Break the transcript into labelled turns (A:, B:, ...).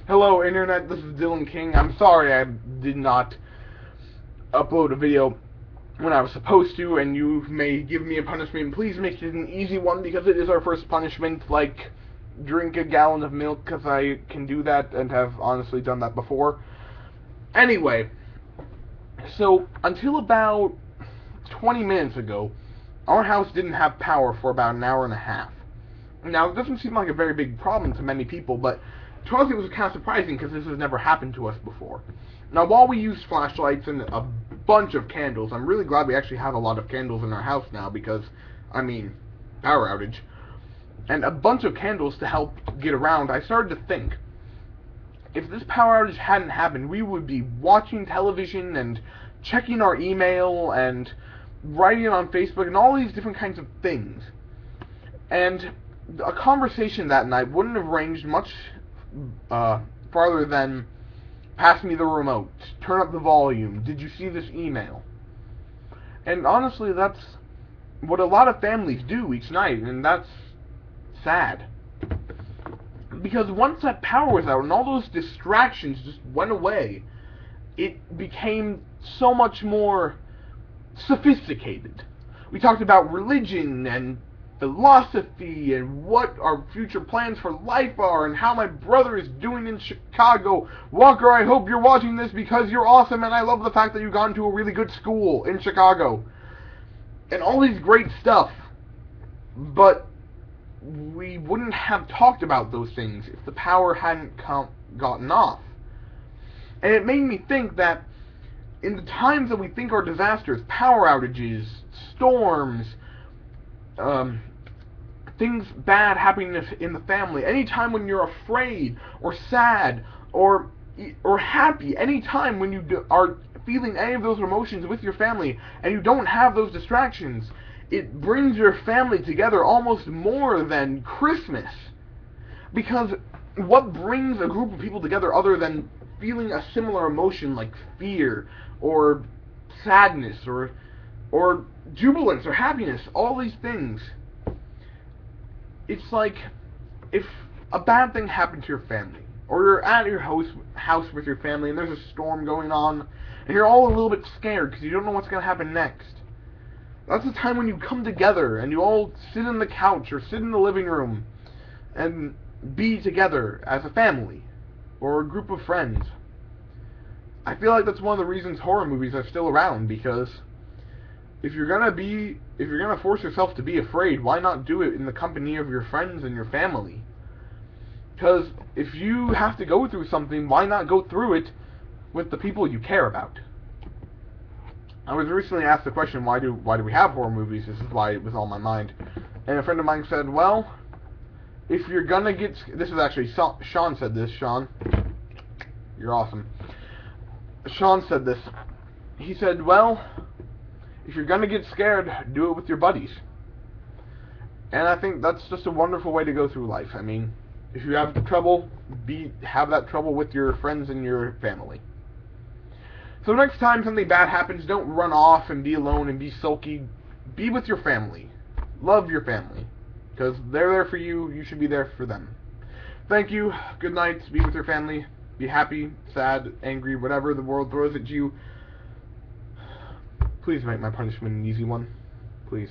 A: Hello, Internet, this is Dylan King. I'm sorry I did not upload a video when I was supposed to, and you may give me a punishment. Please make it an easy one, because it is our first punishment, like drink a gallon of milk, because I can do that and have honestly done that before. Anyway, so until about 20 minutes ago, our house didn't have power for about an hour and a half. Now, it doesn't seem like a very big problem to many people, but to us it was kind of surprising because this has never happened to us before. Now, while we use flashlights and a bunch of candles, I'm really glad we actually have a lot of candles in our house now because, I mean, power outage, and a bunch of candles to help get around, I started to think, if this power outage hadn't happened, we would be watching television and checking our email and writing on Facebook and all these different kinds of things. And a conversation that night wouldn't have ranged much farther than, pass me the remote, turn up the volume, did you see this email? And honestly, that's what a lot of families do each night, and that's sad. Because once that power was out and all those distractions just went away, it became so much more sophisticated. We talked about religion and philosophy and what our future plans for life are and how my brother is doing in Chicago. Walker, I hope you're watching this because you're awesome and I love the fact that you've gone to a really good school in Chicago. And all these great stuff. But we wouldn't have talked about those things if the power hadn't gotten off. And it made me think that in the times that we think are disasters, power outages, storms, things bad happening in the family, any time when you're afraid or sad or happy, any time when you are feeling any of those emotions with your family and you don't have those distractions, it brings your family together almost more than Christmas. Because what brings a group of people together other than feeling a similar emotion like fear or sadness or jubilance or happiness, all these things? It's like if a bad thing happened to your family, or you're at your house with your family and there's a storm going on and you're all a little bit scared because you don't know what's going to happen next. That's the time when you come together and you all sit on the couch or sit in the living room and be together as a family or a group of friends. I feel like that's one of the reasons horror movies are still around, because if you're gonna force yourself to be afraid, why not do it in the company of your friends and your family? Because if you have to go through something, why not go through it with the people you care about? I was recently asked the question, why do we have horror movies? This is why it was on my mind. And a friend of mine said, well, if you're gonna get... This is actually... Sean said this. Sean, you're awesome. Sean said this. He said, well, if you're gonna get scared, do it with your buddies. And I think that's just a wonderful way to go through life. I mean, if you have trouble, have that trouble with your friends and your family. So next time something bad happens, don't run off and be alone and be sulky. Be with your family. Love your family. Because they're there for you, you should be there for them. Thank you, good night, be with your family, be happy, sad, angry, whatever the world throws at you. Please make my punishment an easy one. Please.